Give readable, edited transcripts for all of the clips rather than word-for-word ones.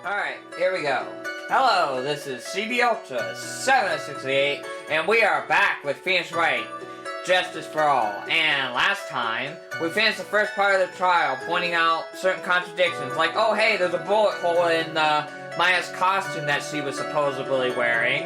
Alright, here we go. Hello, this is CB Ultra 768, and we are back with Phoenix Wright Justice for All. And last time, we finished the first part of the trial, pointing out certain contradictions, like, oh hey, there's a bullet hole in Maya's costume that she was supposedly wearing,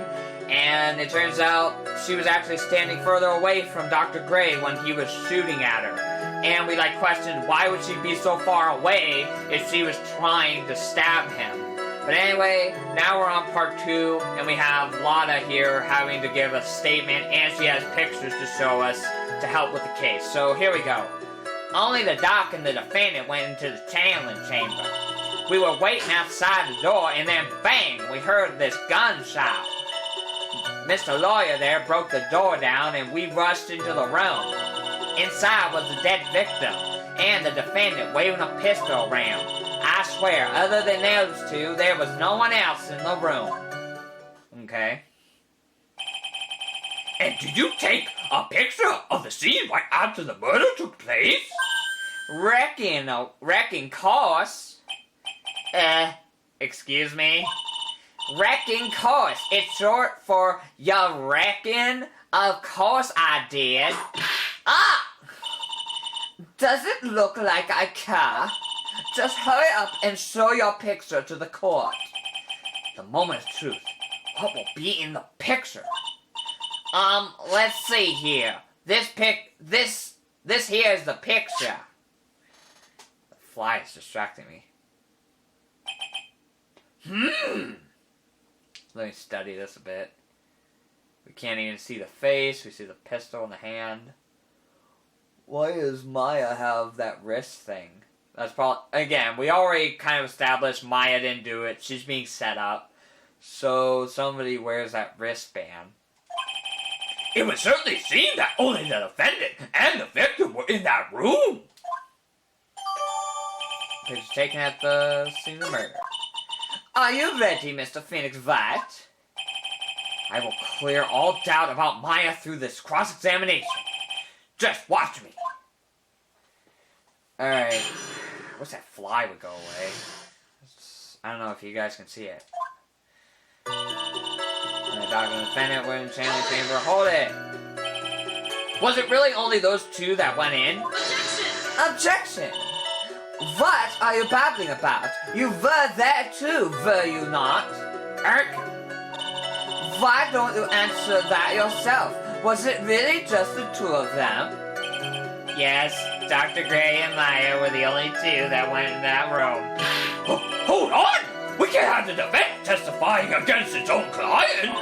and it turns out she was actually standing further away from Dr. Gray when he was shooting at her. And we questioned why would she be so far away if she was trying to stab him. But anyway, now we're on part 2, and we have Lotta here having to give a statement, and she has pictures to show us to help with the case. So here we go. Only the doc and the defendant went into the channeling chamber. We were waiting outside the door, and then bang, we heard this gunshot. Mr. Lawyer there broke the door down, and we rushed into the room. Inside was the dead victim, and the defendant waving a pistol around. I swear, other than those two, there was no one else in the room. Okay. And did you take a picture of the scene right after the murder took place? Wrecking course. Excuse me? Wrecking course. It's short for ya reckon? Of course I did. Ah! Does it look like I care? Just hurry up and show your picture to the court. The moment of truth. What will be in the picture? Let's see here. This here is the picture. The fly is distracting me. Let me study this a bit. We can't even see the face. We see the pistol in the hand. Why does Maya have that wrist thing? That's probably, again, we already kind of established Maya didn't do it. She's being set up. So somebody wears that wristband. It would certainly seem that only the defendant and the victim were in that room. Picture taken at the scene of murder. Are you ready, Mr. Phoenix Wright? I will clear all doubt about Maya through this cross-examination. Just watch me. Alright. What's that fly would go away? I don't know if you guys can see it. And the dog and the defendant were in the channeling chamber. Hold it! Was it really only those two that went in? Objection! What are you babbling about? You were there too, were you not? Why don't you answer that yourself? Was it really just the two of them? Yes, Dr. Gray and Maya were the only two that went in that room. Hold on! We can't have the defendant testifying against its own client!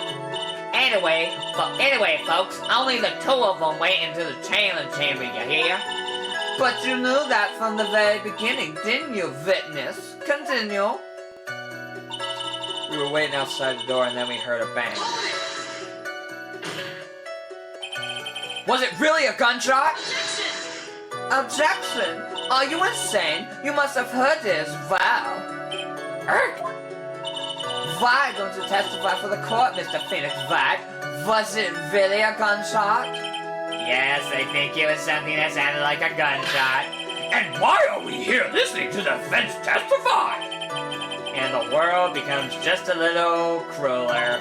Anyway, folks, only the two of them went into the channeling chamber, you hear? But you knew that from the very beginning, didn't you, witness? Continue. We were waiting outside the door and then we heard a bang. Was it really a gunshot? Objection! Are you insane? You must have heard it as well. Why don't you testify for the court, Mr. Phoenix Wright? Was it really a gunshot? Yes, I think it was something that sounded like a gunshot. And why are we here listening to the defense testify? And the world becomes just a little crueler.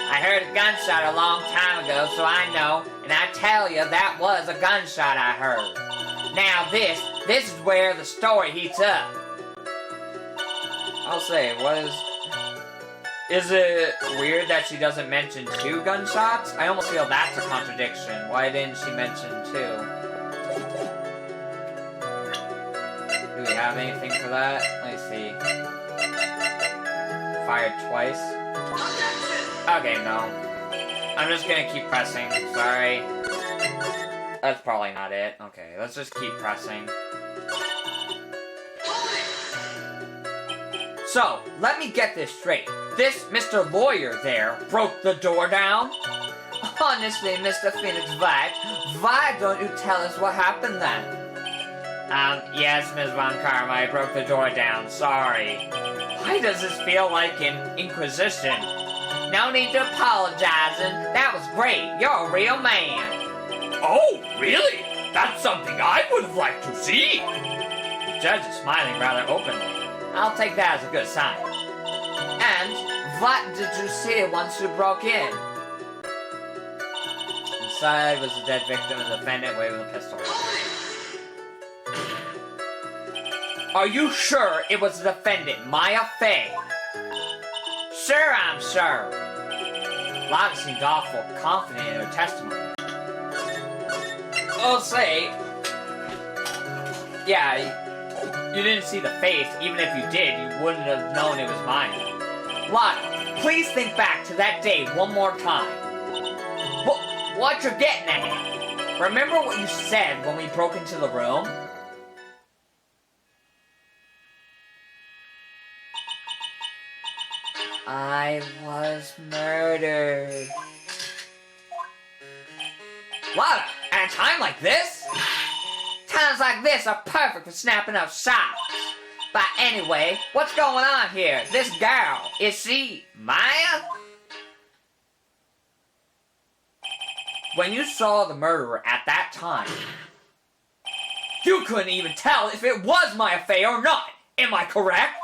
I heard a gunshot a long time ago, so I know, and I tell you, that was a gunshot I heard. Now this is where the story heats up. I'll say, is it weird that she doesn't mention 2 gunshots? I almost feel that's a contradiction. Why didn't she mention 2? Do we have anything for that? Let me see. Fired twice? Okay, no. I'm just gonna keep pressing. Sorry. That's probably not it. Okay, let's just keep pressing. So, let me get this straight. This Mr. Lawyer there broke the door down? Honestly, Mr. Phoenix Wright, why don't you tell us what happened then? Yes, Ms. Von Karma, I broke the door down. Sorry. Why does this feel like an inquisition? No need to apologizing. That was great. You're a real man. Oh, really? That's something I would have liked to see. The judge is smiling rather openly. I'll take that as a good sign. And what did you see once you broke in? Inside was the dead victim and the defendant waving the pistol. Are you sure it was the defendant, Maya Fey? Sure, I'm sure. Lottie seemed awful confident in her testimony. I'll say, yeah, you didn't see the face. Even if you did, you wouldn't have known it was Maya. Lottie, please think back to that day one more time. What you're getting at? Remember what you said when we broke into the room? I was murdered. What? At a time like this? Times like this are perfect for snapping up shots. But anyway, what's going on here? This girl, is she Maya? When you saw the murderer at that time, you couldn't even tell if it was Maya Fey or not. Am I correct?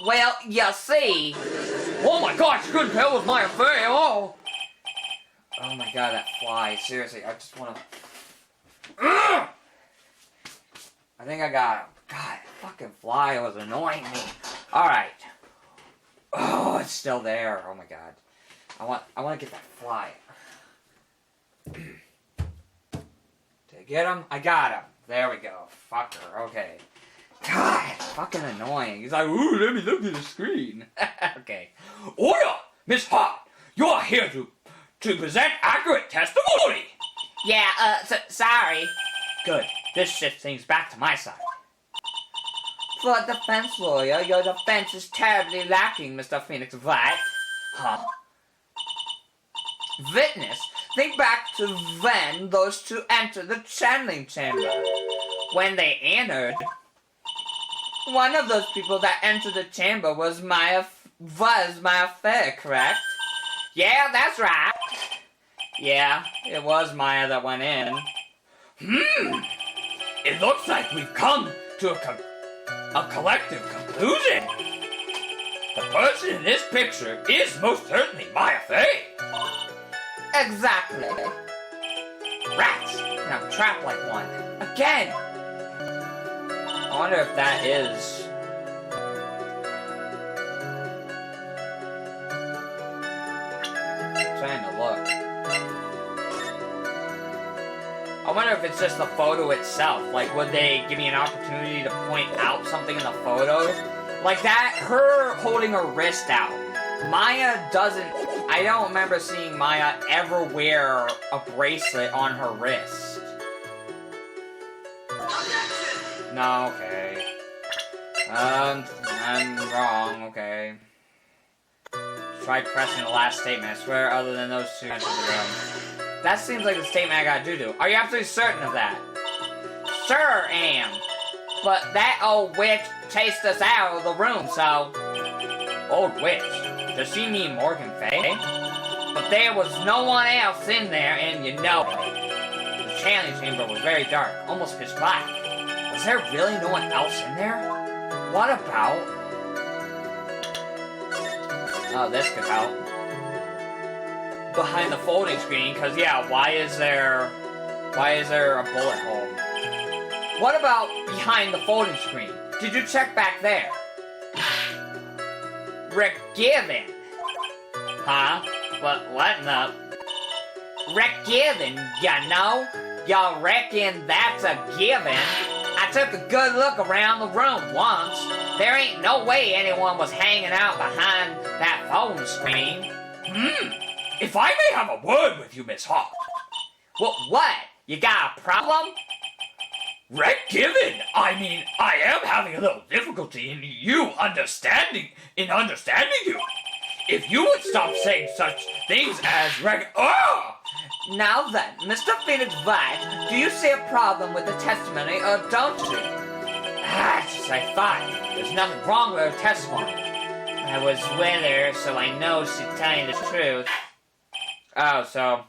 Well, you see. Oh my gosh, you couldn't tell it was Maya Fey, oh my god, that fly. Seriously, I just wanna... I think I got him. God, that fucking fly was annoying me. Alright. Oh, it's still there. Oh my god. I want to get that fly. Did I get him? I got him. There we go. Fucker. Okay. God, fucking annoying. He's like, ooh, let me look at the screen. Okay. Order! Miss Hart, you're here to present accurate testimony! Yeah, sorry. Good. This shifts things back to my side. For a defense lawyer, your defense is terribly lacking, Mr. Phoenix Wright. Huh? Witness, think back to when those two entered the channeling chamber. When they entered, one of those people that entered the chamber was Maya Fey, correct? Yeah, that's right. Yeah, it was Maya that went in. It looks like we've come to a collective conclusion. The person in this picture is most certainly Maya Fey. Exactly. Rats! And I'm trapped like one. Again! I wonder if that is... I'm trying to look. I wonder if it's just the photo itself. Like, would they give me an opportunity to point out something in the photo? Like that, her holding her wrist out. Maya doesn't... I don't remember seeing Maya ever wear a bracelet on her wrist. No, okay. I'm wrong, okay. Try pressing the last statement. I swear, other than those two entered the room. That seems like the statement I gotta do. Are you absolutely certain of that? Sure am. But that old witch chased us out of the room, so... Old witch? Does she mean Morgan Fey? But there was no one else in there, and you know it. The channeling chamber was very dark, almost pitch black. Was there really no one else in there? What about... Oh, this could help. Behind the folding screen, because yeah, why is there a bullet hole? What about behind the folding screen? Did you check back there? Forgiven. Huh? What in the... Forgiven, you know? Y'all reckon that's a given? I took a good look around the room once. There ain't no way anyone was hanging out behind that phone screen. If I may have a word with you, Miss Hart. What? You got a problem? Given, I mean, I am having a little difficulty in understanding you. If you would stop saying such things as Now then, Mr. Phoenix Wright, do you see a problem with the testimony or don't you? Just I thought. There's nothing wrong with her testimony. I was with her, so I know she's telling the truth. Oh, so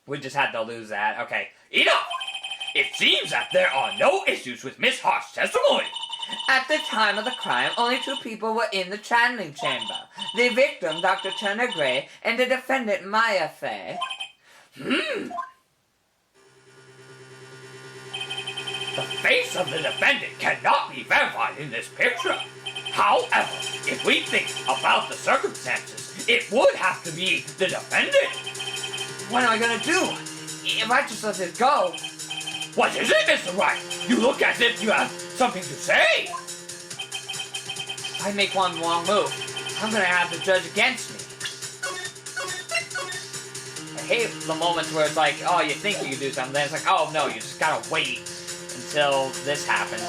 we just had to lose that. Okay. Enough! It seems that there are no issues with Miss Hart's testimony. At the time of the crime, only 2 people were in the channeling chamber. The victim, Dr. Turner Gray, and the defendant, Maya Fey. The face of the defendant cannot be verified in this picture. However, if we think about the circumstances, it would have to be the defendant. What am I gonna do? If I just let it go... What is it, Mr. Wright? You look as if you have something to say. If I make one wrong move, I'm gonna have the judge against me. I hate the moments where it's like, oh, you think you can do something, then it's like, oh no, you just gotta wait until this happens.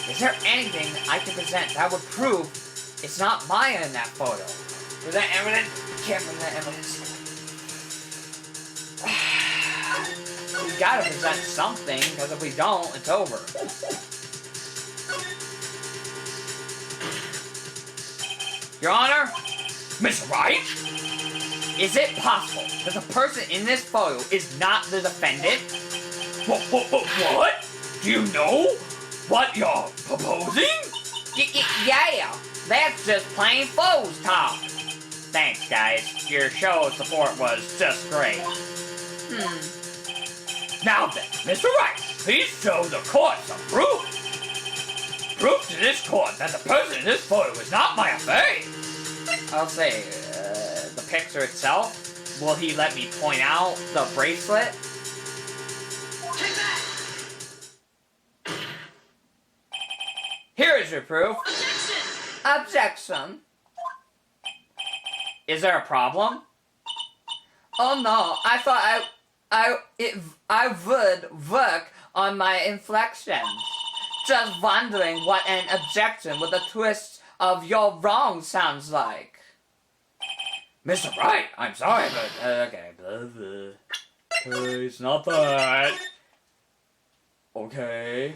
Is there anything I can present that would prove it's not Maya in that photo? Present evidence? Can't present evidence. We gotta present something, because if we don't, it's over. Your Honor? Mr. Wright? Is it possible that the person in this photo is not the defendant? What? Do you know what you're proposing? Yeah, that's just plain foes talk. Thanks, guys. Your show support was just great. Now then, Mr. Wright, please show the court some proof. Proof to this court that the person in this photo is not Maya Fey. I'll say, the picture itself. Will he let me point out the bracelet? Here is your proof. Objection. Is there a problem? Oh no, I thought I would work on my inflections. Just wondering what an objection with a twist of your wrong sounds like. Mr. Wright, I'm sorry, but, okay, Okay, it's not that. Okay.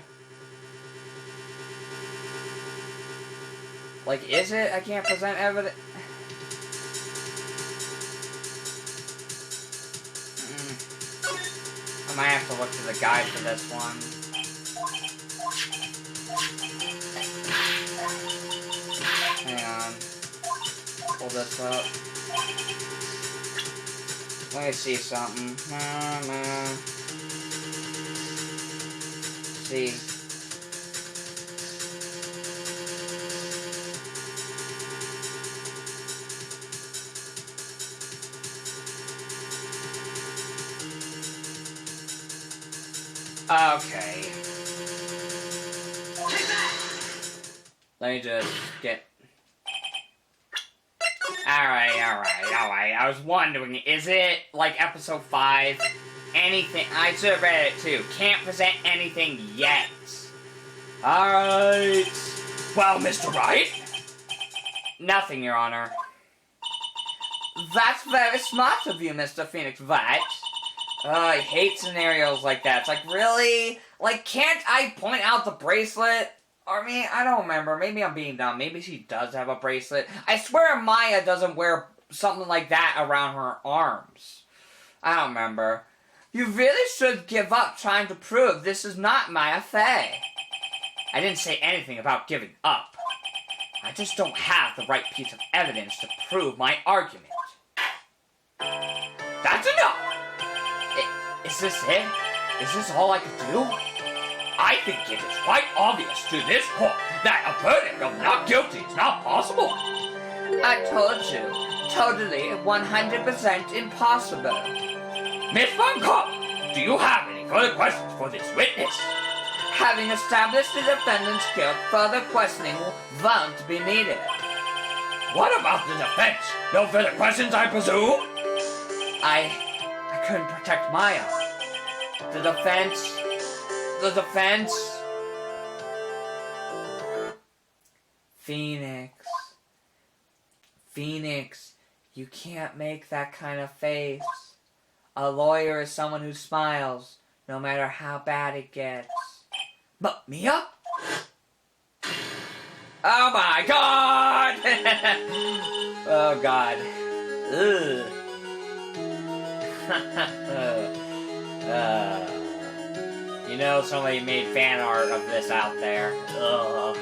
Like, is it? I can't present evidence. I might have to look to the guide for this one. Hang on. Pull this up. Let me see something. See. Okay. Let me just get... Alright. I was wondering, is it like episode 5? Anything? I should have read it too. Can't present anything yet. Alright. Well, Mr. Wright? Nothing, Your Honor. That's very smart of you, Mr. Phoenix Wright. I hate scenarios like that. It's like, really? Like, can't I point out the bracelet? Or, I mean, I don't remember. Maybe I'm being dumb. Maybe she does have a bracelet. I swear Maya doesn't wear something like that around her arms. I don't remember. You really should give up trying to prove this is not Maya Fey. I didn't say anything about giving up. I just don't have the right piece of evidence to prove my argument. That's enough! Is this it? Is this all I could do? I think it is quite obvious to this court that a verdict of not guilty is not possible. I told you. Totally, 100% impossible. Miss Van Kamp, do you have any further questions for this witness? Having established the defendant's guilt, further questioning won't be needed. What about the defense? No further questions, I presume? I couldn't protect Maya. The defense... Phoenix, you can't make that kind of face. A lawyer is someone who smiles, no matter how bad it gets. But Mia? Oh my God! Oh God. Ugh. You know somebody made fan art of this out there. Ugh.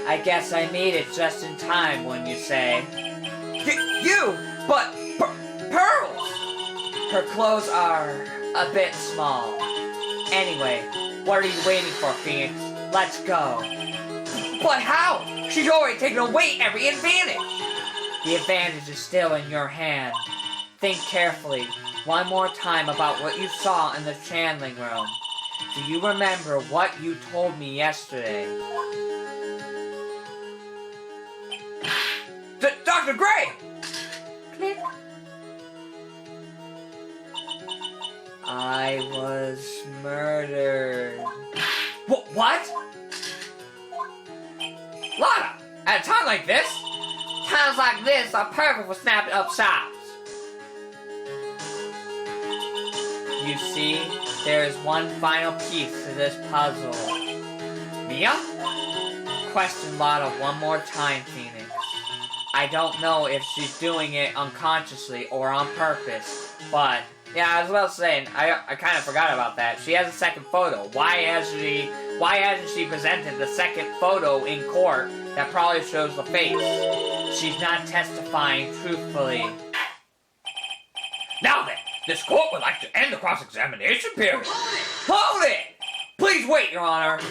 I guess I made it just in time when you say... But Pearls! Her clothes are a bit small. Anyway, what are you waiting for, Phoenix? Let's go. But how? She's already taken away every advantage. The advantage is still in your hand. Think carefully, one more time about what you saw in the channeling room. Do you remember what you told me yesterday? Dr. Gray! Click. I was murdered. What? Lana, at a time like this? Times like this are perfect for snapping up shots. You see, there is one final piece to this puzzle. Mia? Question Lana one more time, Phoenix. I don't know if she's doing it unconsciously or on purpose, but yeah, I was about to say, I kind of forgot about that. She has a second photo. Why hasn't she presented the second photo in court that probably shows the face? She's not testifying truthfully. Now then, this court would like to end the cross-examination period. Hold it! Please wait, Your Honor.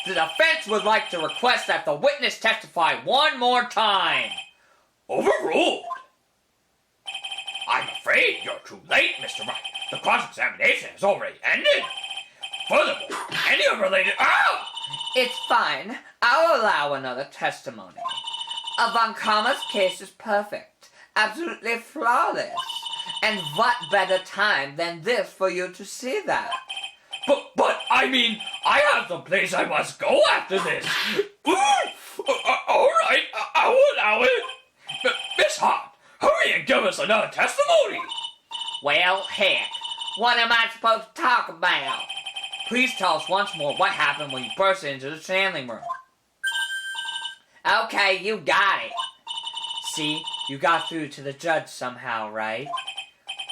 The defense would like to request that the witness testify one more time. Overruled. I'm afraid you're too late, Mr. Wright. The cross-examination has already ended. Furthermore, any unrelated... Ah! It's fine. I'll allow another testimony. Von Karma's case is perfect. Absolutely flawless. And what better time than this for you to see that? But, I mean, I have the place I must go after this. All right, I will allow it. Miss Hart, hurry and give us another testimony. Well, heck, what am I supposed to talk about? Please tell us once more what happened when you burst into the channeling room. Okay, you got it. See, you got through to the judge somehow, right?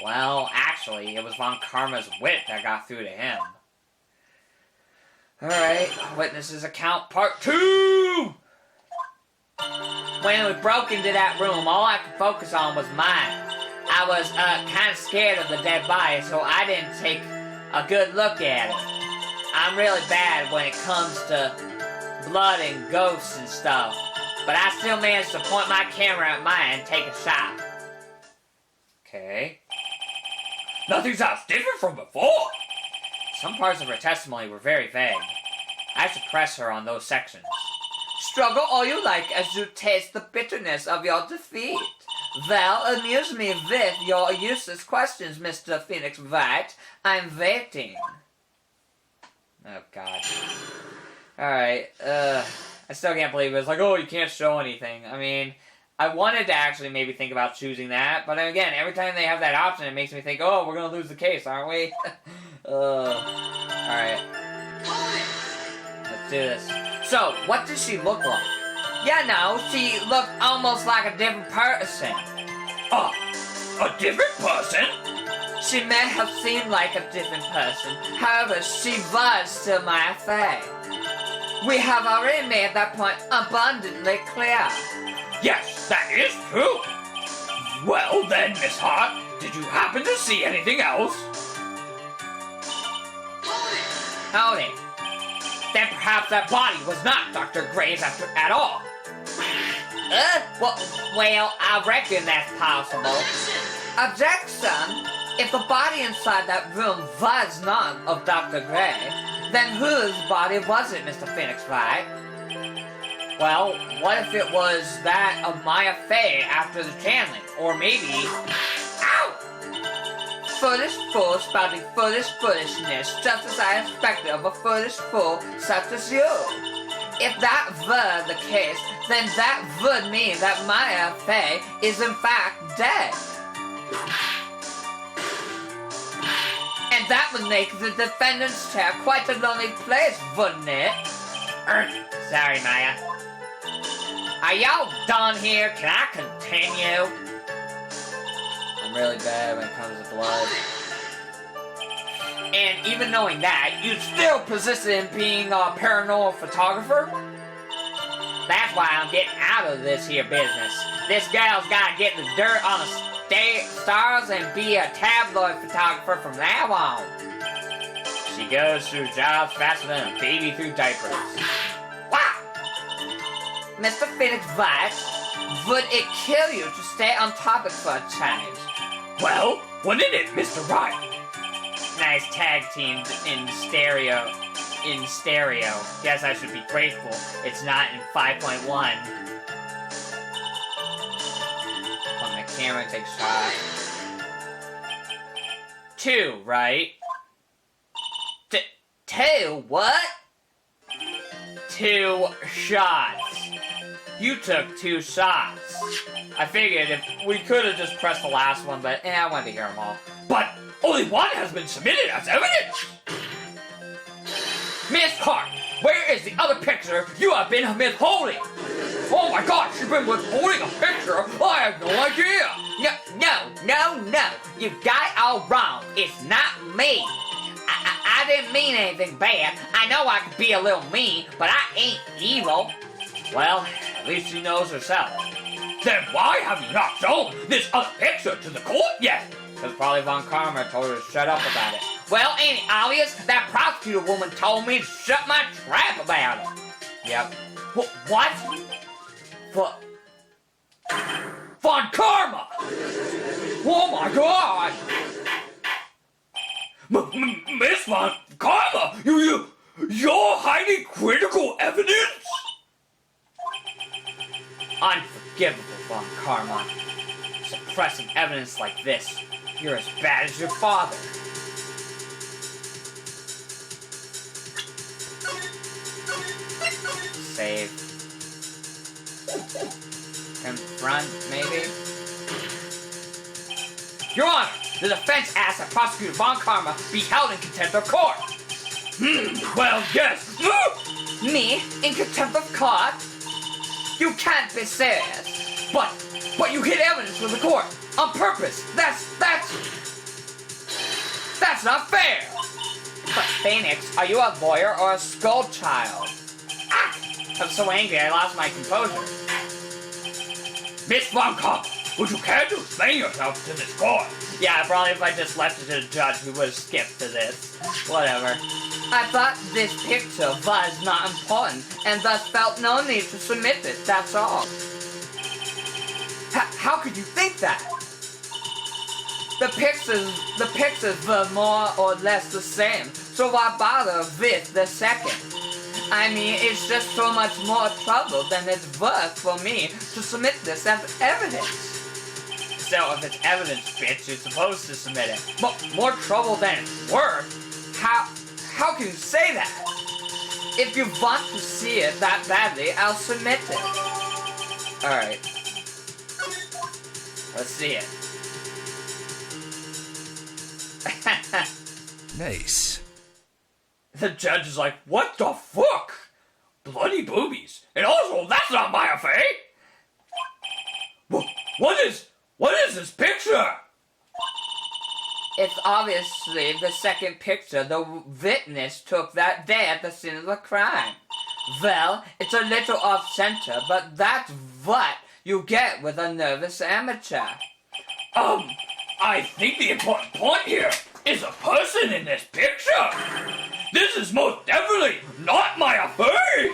Well, actually, it was Von Karma's wit that got through to him. Alright, witness's account part 2! When we broke into that room, all I could focus on was mine. I was kind of scared of the dead body, so I didn't take a good look at it. I'm really bad when it comes to blood and ghosts and stuff, but I still managed to point my camera at mine and take a shot. Okay. Nothing sounds different from before. Some parts of her testimony were very vague. I should press her on those sections. Struggle all you like as you taste the bitterness of your defeat. Well, amuse me with your useless questions, Mr. Phoenix Wright. I'm waiting. Oh, God. Alright, I still can't believe it. It's like, oh, you can't show anything. I mean, I wanted to actually maybe think about choosing that, but again, every time they have that option, it makes me think, oh, we're gonna lose the case, aren't we? Alright. Let's do this. So, what does she look like? Yeah, no, she looked almost like a different person. A different person? She may have seemed like a different person. However, she was still my affair. We have already made that point abundantly clear. Yes, that is true. Well then, Miss Hart, did you happen to see anything else? Hold it. Then perhaps that body was not Dr. Gray's at all. Well, I reckon that's possible. Objection! If the body inside that room was not of Dr. Gray, then whose body was it, Mr. Phoenix Wright? Well, what if it was that of Maya Fey after the channeling? Or maybe... Ow! Foolish fool spouting foolish foolishness, just as I expected of a foolish fool such as you. If that were the case, then that would mean that Maya Fey is in fact dead. And that would make the defendant's chair quite a lonely place, wouldn't it? Sorry, Maya. Are y'all done here? Can I continue? I'm really bad when it comes to blood. And even knowing that, you still persisted in being a paranormal photographer? That's why I'm getting out of this here business. This gal's gotta get the dirt on the stars and be a tabloid photographer from now on. She goes through jobs faster than a baby through diapers. Wow! Mr. Phoenix Wright, would it kill you to stay on topic for a change? Well, wouldn't it, Mr. Wright? Nice tag team in stereo. Guess I should be grateful it's not in 5.1. On the camera, take shot. 2, right? 2, what? 2 shots. You took 2 shots. I figured if we could have just pressed the last one, but I wanted to hear them all. But only one has been submitted as evidence. Miss Hart, where is the other picture you have been withholding? Oh my gosh, you've been withholding a picture? I have no idea. No. You got it all wrong. It's not me. I didn't mean anything bad. I know I could be a little mean, but I ain't evil. Well, at least she knows herself. Then why have you not shown this other picture to the court yet? Because probably Von Karma told her to shut up about it. Well, ain't it obvious? That prosecutor woman told me to shut my trap about it. Yep. What? What? Von Karma! Oh my god! Miss Von Karma, you're hiding critical evidence? Unforgivable, Von Karma. Suppressing evidence like this. You're as bad as your father. Save. Confront, maybe? Your Honor, the defense asks that Prosecutor Von Karma be held in contempt of court. Well, yes. Me? In contempt of court? You can't be serious. But you hid evidence from the court on purpose. That's not fair. But Phoenix, are you a lawyer or a school child? Ah! I'm so angry I lost my composure. Miss Von Karma, would you care to explain yourself to this court? Yeah, probably if I just left it to the judge, we would have skipped to this. Whatever. I thought this picture was not important, and thus felt no need to submit it, that's all. How could you think that? The pictures were more or less the same, so why bother with the second? I mean, it's just so much more trouble than it's worth for me to submit this as evidence. So if it's evidence, bitch, you're supposed to submit it. But more trouble than it's worth? How can you say that? If you want to see it that badly, I'll submit it. Alright. Let's see it. Nice. The judge is like, what the fuck? Bloody boobies. And also, that's not my affair. What is this picture? It's obviously the second picture the witness took that day at the scene of the crime. Well, it's a little off-center, but that's what you get with a nervous amateur. I think the important point here is a person in this picture. This is most definitely not my affair.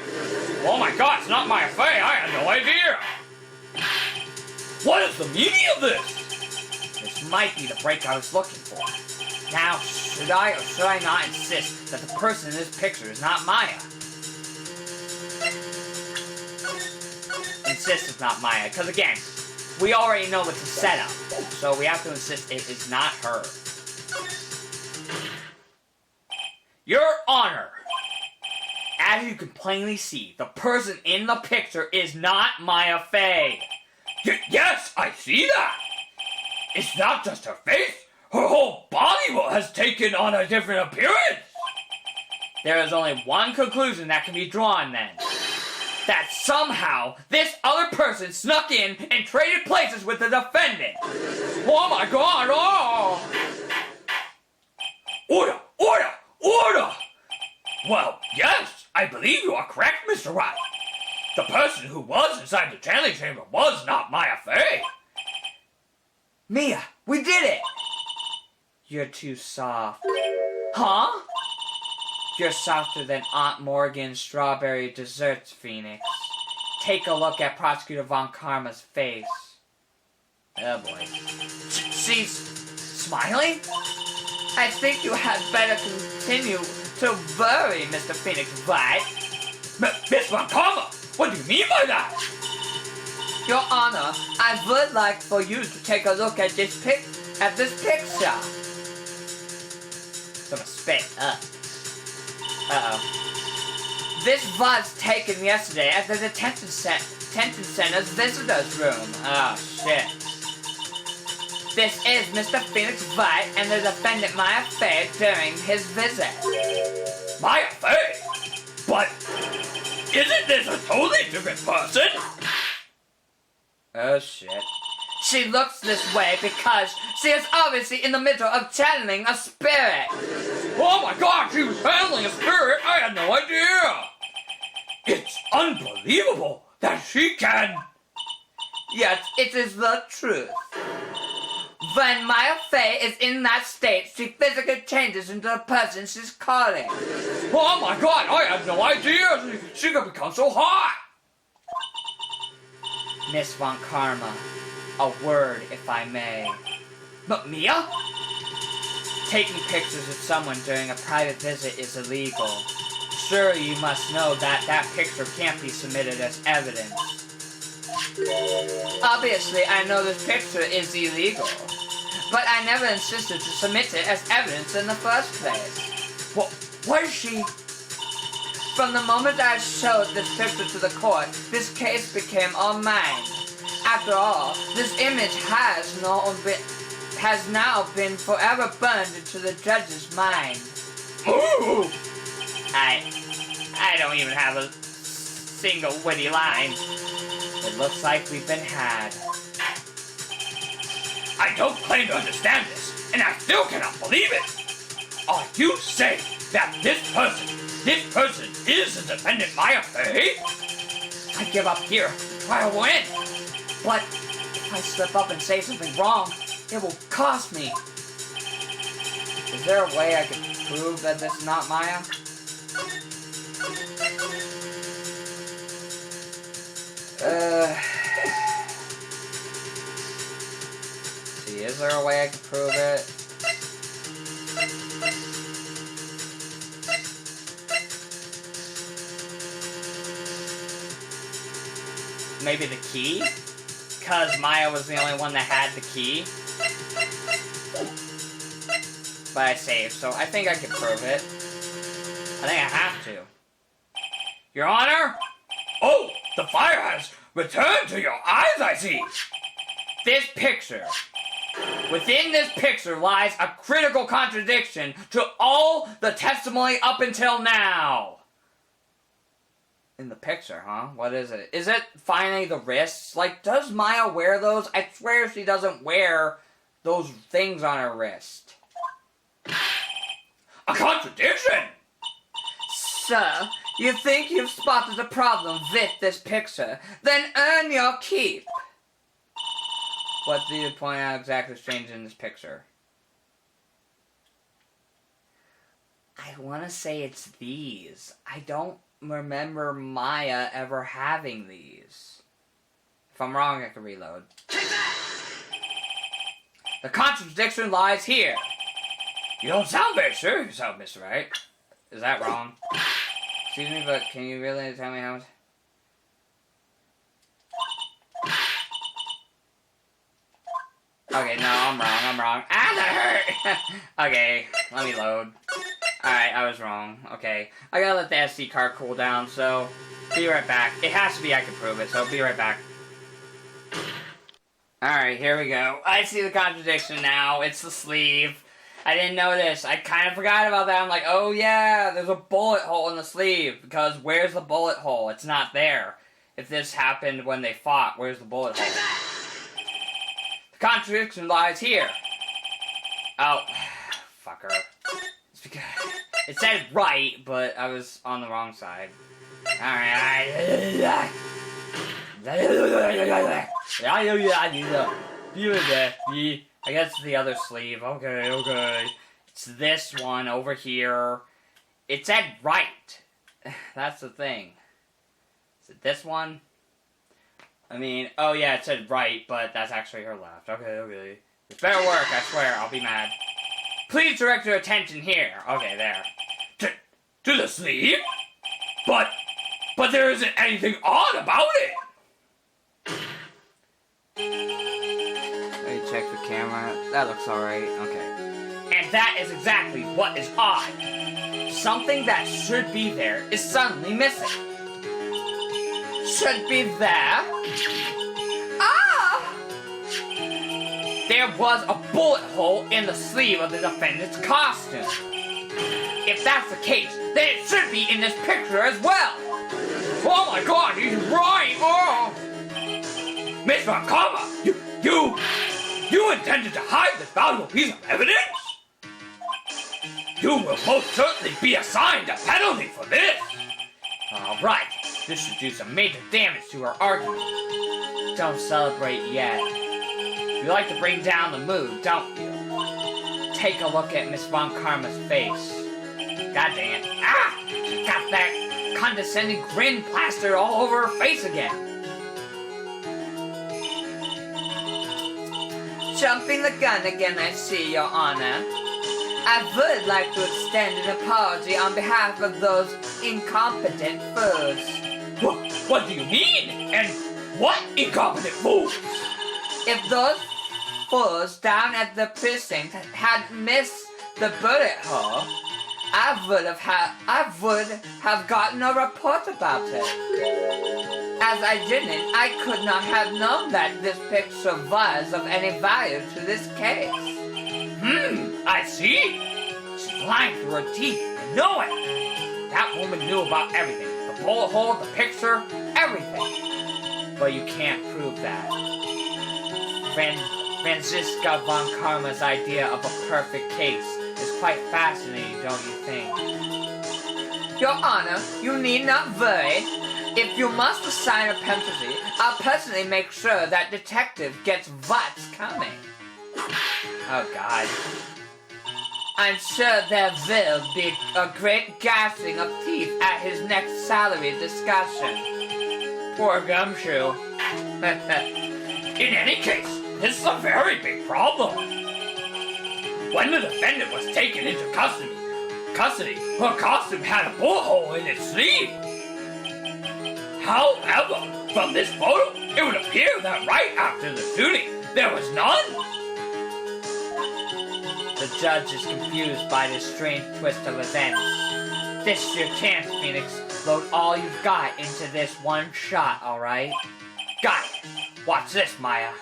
Oh my god, it's not my affair. I had no idea. What is the meaning of this? This might be the break I was looking for. Now, should I or should I not insist that the person in this picture is not Maya? Insist it's not Maya, because again, we already know it's a setup, so we have to insist it is not her. Your Honor, as you can plainly see, the person in the picture is not Maya Fey. Yes, I see that. It's not just her face. Her whole body has taken on a different appearance. There is only one conclusion that can be drawn then. That somehow this other person snuck in and traded places with the defendant. Oh my god, oh! Order! Order! Order! Well, yes, I believe you are correct, Mr. Wright. The person who was inside the channeling chamber was not Maya Fey. Mia, we did it! You're too soft. Huh? You're softer than Aunt Morgan's strawberry desserts, Phoenix. Take a look at Prosecutor Von Karma's face. Oh boy. She's smiling? I think you had better continue to worry, Mr. Phoenix Wright. Miss Von Karma, what do you mean by that? Your Honor, I would like for you to take a look at this picture. Gonna spit up. Uh-oh. This was taken yesterday at the detention center's visitors room. Oh, shit. This is Mr. Phoenix Wright and the defendant Maya Fey during his visit. Maya Fey? But isn't this a totally different person? Oh, shit. She looks this way because she is obviously in the middle of channeling a spirit. Oh my god, she was channeling a spirit? I had no idea. It's unbelievable that she can... Yes, it is the truth. When Maya Fey is in that state, she physically changes into the person she's calling. Oh my god, I had no idea. She could become so hot. Miss Von Karma, a word, if I may. But Mia? Taking pictures of someone during a private visit is illegal. Surely you must know that that picture can't be submitted as evidence. Obviously, I know this picture is illegal, but I never insisted to submit it as evidence in the first place. What is she? From the moment I showed this picture to the court, this case became all mine. After all, this image has now been forever burned into the judge's mind. Ooh. I don't even have a single witty line. It looks like we've been had. I don't claim to understand this, and I still cannot believe it. Are you saying that this person is the defendant Maya Fey? I give up here. Try to win. But if I slip up and say something wrong, it will cost me. Is there a way I can prove that this is not Maya? See, is there a way I can prove it? Maybe the key? Because Maya was the only one that had the key. But I saved, so I think I can prove it. I think I have to. Your Honor? Oh, the fire has returned to your eyes, I see. This picture. Within this picture lies a critical contradiction to all the testimony up until now. In the picture, huh? What is it? Is it finally the wrists? Like, does Maya wear those? I swear she doesn't wear those things on her wrist. A contradiction! Sir, you think you've spotted the problem with this picture? Then earn your keep. What do you point out exactly strange in this picture? I want to say it's these. I don't remember Maya ever having these. If I'm wrong, I can reload. The contradiction lies here. You don't sound very sure of yourself, Mr. Wright. Is that wrong? Excuse me, but can you really tell me how... Okay, no, I'm wrong. Ah, that hurt! Okay, let me load. Alright, I was wrong. Okay. I gotta let the SD card cool down, so... Be right back. It has to be I can prove it, so be right back. Alright, here we go. I see the contradiction now. It's the sleeve. I didn't notice. I kind of forgot about that. I'm like, oh yeah, there's a bullet hole in the sleeve. Because where's the bullet hole? It's not there. If this happened when they fought, where's the bullet hole? The contradiction lies here. Oh, fucker. It's because... It said right, but I was on the wrong side. Alright. I guess it's the other sleeve. Okay. It's this one over here. It said right. That's the thing. Is it this one? I mean, oh yeah, it said right, but that's actually her left. Okay. It better work, I swear, I'll be mad. Please direct your attention here. Okay, there. To the sleeve? But there isn't anything odd about it. Let me check the camera. That looks alright. Okay. And that is exactly what is odd. Something that should be there is suddenly missing. Should be there. Ah! There was a bullet hole in the sleeve of the defendant's costume. If that's the case, then it should be in this picture as well. Oh my God, he's right! Oh! Miss Montgomery, you intended to hide this valuable piece of evidence? You will most certainly be assigned a penalty for this. Alright, this should do some major damage to our argument. Don't celebrate yet. You like to bring down the mood, don't you? Take a look at Miss Von Karma's face. God dang it. Ah! She's got that condescending grin plastered all over her face again. Jumping the gun again, I see, Your Honor. I would like to extend an apology on behalf of those incompetent fools. What do you mean? And what incompetent fools? If those fools down at the precinct had missed the bullet hole, I would have gotten a report about it. As I didn't, I could not have known that this picture was of any value to this case. I see. She's lying through her teeth. I know it. That woman knew about everything. The bullet hole, the picture, everything. But you can't prove that. Franziska von Karma's idea of a perfect case is quite fascinating, don't you think? Your Honor, you need not worry. If you must assign a penalty, I'll personally make sure that detective gets what's coming. Oh, God. I'm sure there will be a great gnashing of teeth at his next salary discussion. Poor Gumshoe. In any case, this is a very big problem. When the defendant was taken into custody, her costume had a bullet hole in its sleeve. However, from this photo, it would appear that right after the shooting, there was none. The judge is confused by this strange twist of events. This is your chance, Phoenix. Load all you've got into this one shot, alright? Got it. Watch this, Maya.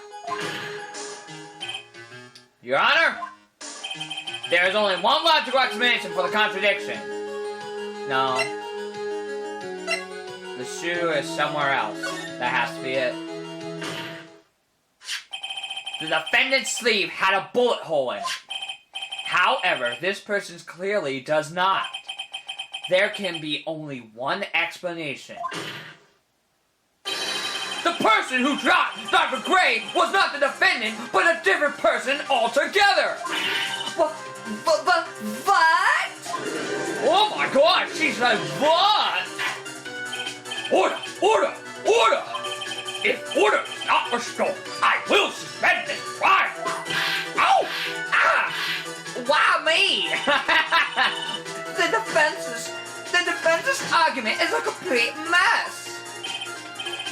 Your Honor, there is only one logical explanation for the contradiction. No. The shoe is somewhere else. That has to be it. The defendant's sleeve had a bullet hole in it. However, this person's clearly does not. There can be only one explanation. The person who shot Dr. Gray was not the defendant, but a different person altogether. What? Oh my God, she said what? Order! If order is not restored, I will suspend this trial. Ow! Ah! Why me? The defense's argument is a complete mess.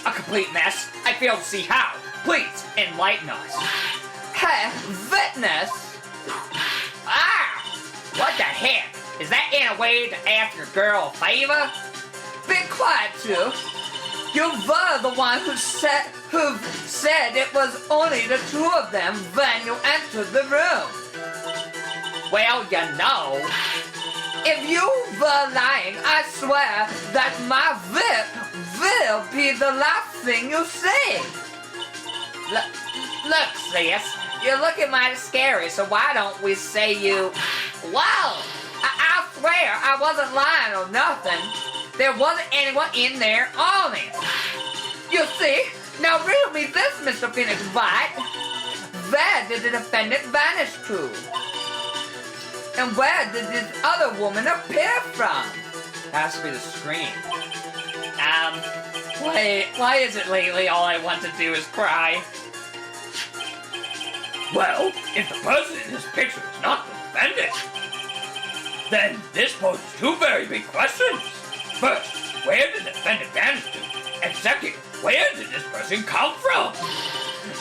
A complete mess? I fail to see how. Please, enlighten us. Hey, witness! Ah! What the heck? Is that in a way to ask your girl a favor? Be quiet, too. You were the one who said it was only the two of them when you entered the room. Well, you know. If you were lying, I swear that my whip will be the last thing you say. Look, sis, you're looking mighty scary, so why don't we say you... Wow! I swear I wasn't lying or nothing. There wasn't anyone in there honest. You see, now riddle me this, Mr. Phoenix Wright. Where did the defendant vanish to? And where did this other woman appear from? Has to be the screen. Why is it lately all I want to do is cry? Well, if the person in this picture is not the defendant, then this poses two very big questions. First, where did the defendant vanish to? And second, where did this person come from?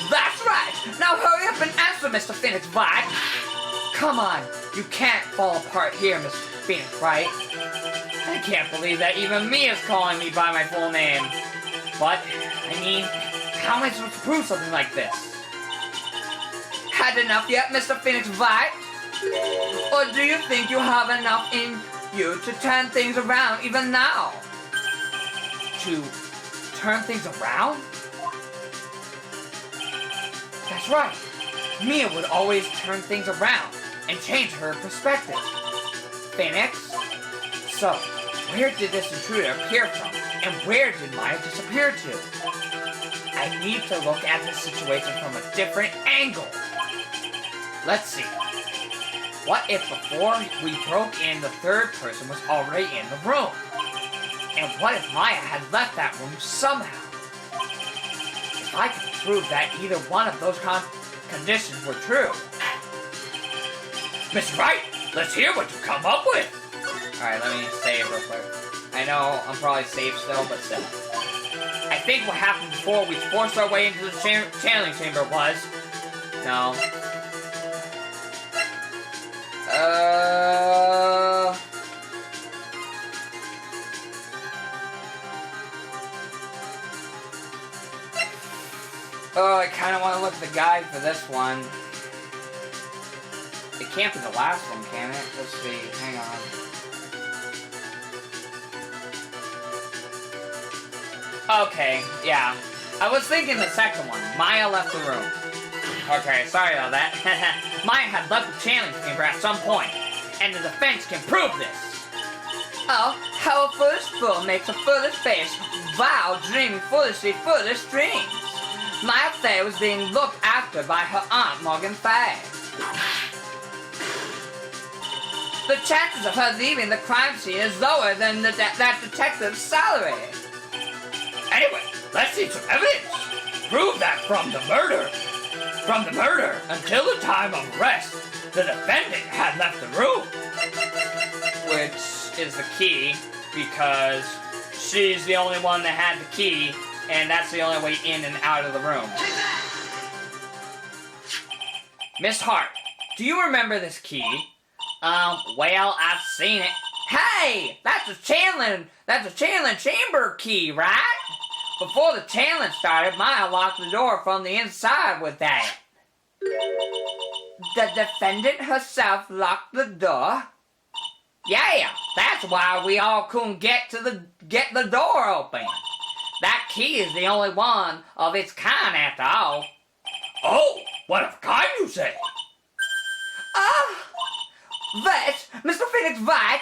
That's right! Now hurry up and answer, Mr. Phoenix Wright! Come on, you can't fall apart here, Mr. Phoenix Wright. I can't believe that even me is calling me by my full name. But, I mean, how am I supposed to prove something like this? Had enough yet, Mr. Phoenix Wright? Or do you think you have enough in you to turn things around even now? To turn things around? That's right. Mia would always turn things around and change her perspective. Phoenix? So, where did this intruder appear from? And where did Maya disappear to? I need to look at this situation from a different angle. Let's see. What if before we broke in, the third person was already in the room? And what if Maya had left that room somehow? If I could prove that either one of those conditions were true. Miss Wright, let's hear what you come up with. Alright, let me save real quick. I know I'm probably safe still, but still. I think what happened before we forced our way into the channeling chamber was... No. Oh, I kind of want to look at the guide for this one. It can't be the last one, can it? Let's see. Hang on. Okay, yeah. I was thinking the second one. Maya left the room. Okay, sorry about that. Maya had left the channeling chamber at some point, and the defense can prove this. Oh, how a foolish fool makes a foolish face while dreaming foolishly foolish dreams. Maya Fay was being looked after by her aunt Morgan Fay. The chances of her leaving the crime scene is lower than that detective's salary. Anyway, let's see some evidence. Prove that from the murder until the time of arrest, the defendant had left the room. Which is the key, because she's the only one that had the key, and that's the only way in and out of the room. Miss Hart, do you remember this key? Well, I've seen it. Hey! That's a channeling chamber key, right? Before the channeling started, Maya locked the door from the inside with that. The defendant herself locked the door? Yeah, that's why we all couldn't get the door open. That key is the only one of its kind after all. Oh, what of kind you say? That, Mr. Phoenix Wright?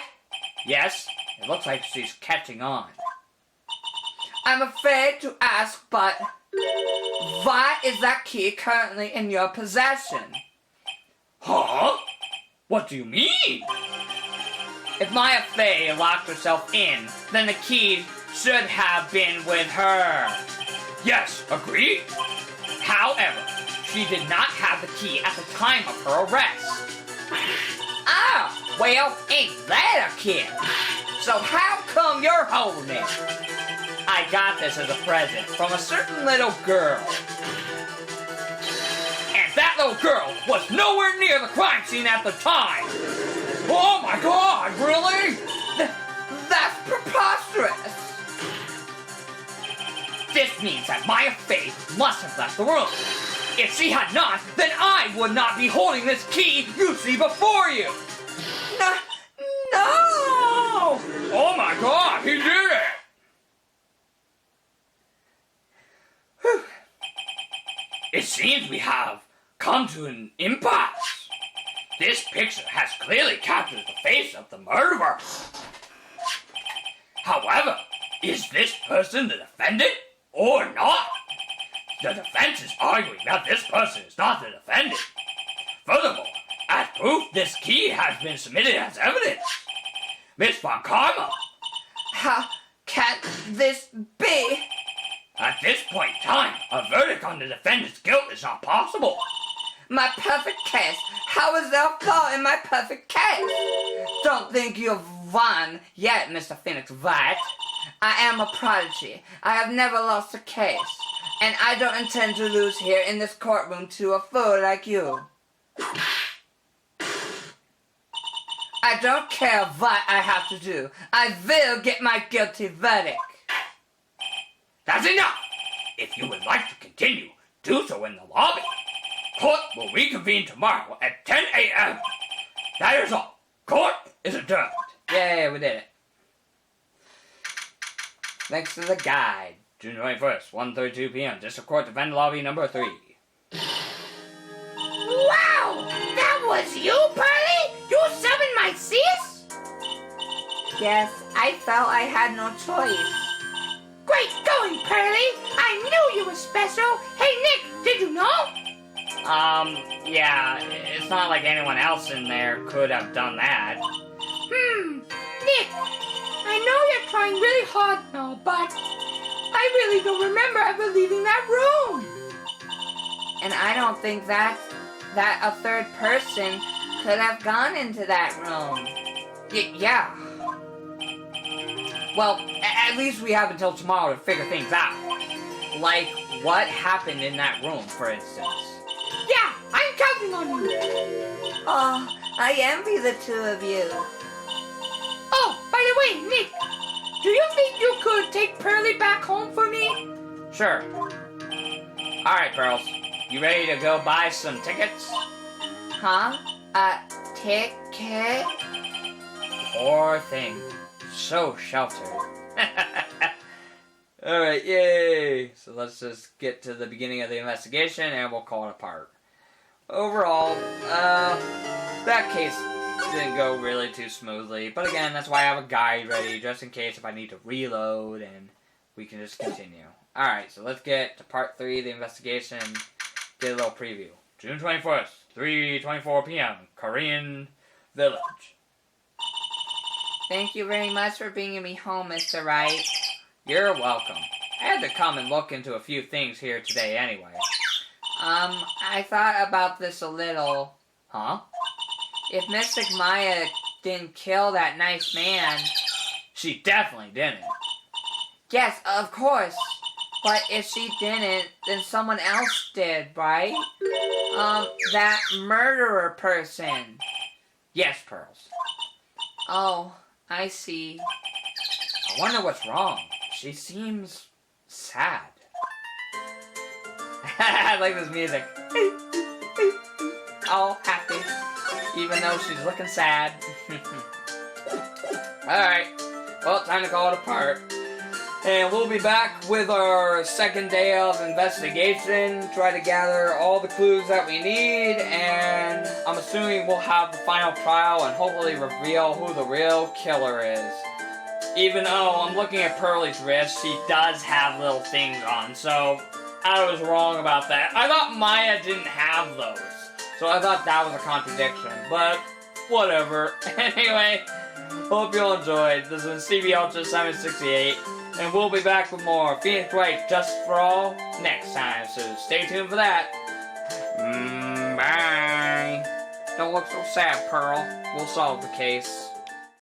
Yes, it looks like she's catching on. I'm afraid to ask, but why is that key currently in your possession? Huh? What do you mean? If Maya Fay locked herself in, then the key should have been with her. Yes, agreed. However, she did not have the key at the time of her arrest. Ah, well, ain't that a kid? So how come you're holding it? I got this as a present from a certain little girl. And that little girl was nowhere near the crime scene at the time. Oh my God, really? That's preposterous. This means that Maya Fay must have left the room. If she had not, then I would not be holding this key you see before you. No! Oh my God, he did it! Whew. It seems we have come to an impasse. This picture has clearly captured the face of the murderer. However, is this person the defendant or not? The defense is arguing that this person is not the defendant. Furthermore, as proof, this key has been submitted as evidence. Miss Von Karma, How can this be? at this point in time, a verdict on the defendant's guilt is not possible. My perfect case. How is there a flaw in my perfect case? Don't think you've won yet, Mr. Phoenix Wright. I am a prodigy. I have never lost a case. And I don't intend to lose here in this courtroom to a fool like you. I don't care what I have to do. I will get my guilty verdict. That's enough! If you would like to continue, do so in the lobby. Court will reconvene tomorrow at 10 a.m. That is all. Court is adjourned. Yay, we did it. Thanks to the guide. June 21st, 1:32 p.m. District Court Defend Lobby number 3. Wow! That was you, Pearly? You summoned my sis? Yes, I felt I had no choice. Great going, Pearly! I knew you were special! Hey, Nick, did you know? Yeah, it's not like anyone else in there could have done that. Nick, I know you're trying really hard now, but I really don't remember ever leaving that room. And I don't think that a third person could have gone into that room. Yeah. Well, at least we have until tomorrow to figure things out. Like, what happened in that room, for instance. Yeah, I'm counting on you. Oh, I envy the two of you. Oh, by the way, Nick, do you think you could take Pearly back home for me? Sure. Alright, Pearls. You ready to go buy some tickets? Huh? A ticket? Poor thing. So sheltered. Alright, yay! So let's just get to the beginning of the investigation and we'll call it apart. Overall, that case didn't go really too smoothly. But again, that's why I have a guide ready just in case if I need to reload and we can just continue. Alright, so let's get to part 3 of the investigation. Get a little preview. June 21st, 3:24 p.m. Korean Village. Thank you very much for bringing me home, Mr. Wright. You're welcome. I had to come and look into a few things here today anyway. I thought about this a little. Huh? If Mystic Maya didn't kill that nice man... She definitely didn't. Yes, of course. But if she didn't, then someone else did, right? That murderer person. Yes, Pearls. Oh, I see. I wonder what's wrong. She seems sad. I like this music. All happy, even though she's looking sad. Alright, well, time to call it apart. And we'll be back with our second day of investigation, try to gather all the clues that we need, and I'm assuming we'll have the final trial and hopefully reveal who the real killer is. Even though I'm looking at Pearly's wrist, she does have little things on, so I was wrong about that. I thought Maya didn't have those, so I thought that was a contradiction, but whatever. Anyway, hope you all enjoyed. This is CB Ultra 768. And we'll be back with more Phoenix Wright Justice for All next time, so stay tuned for that. Bye. Don't look so sad, Pearl. We'll solve the case.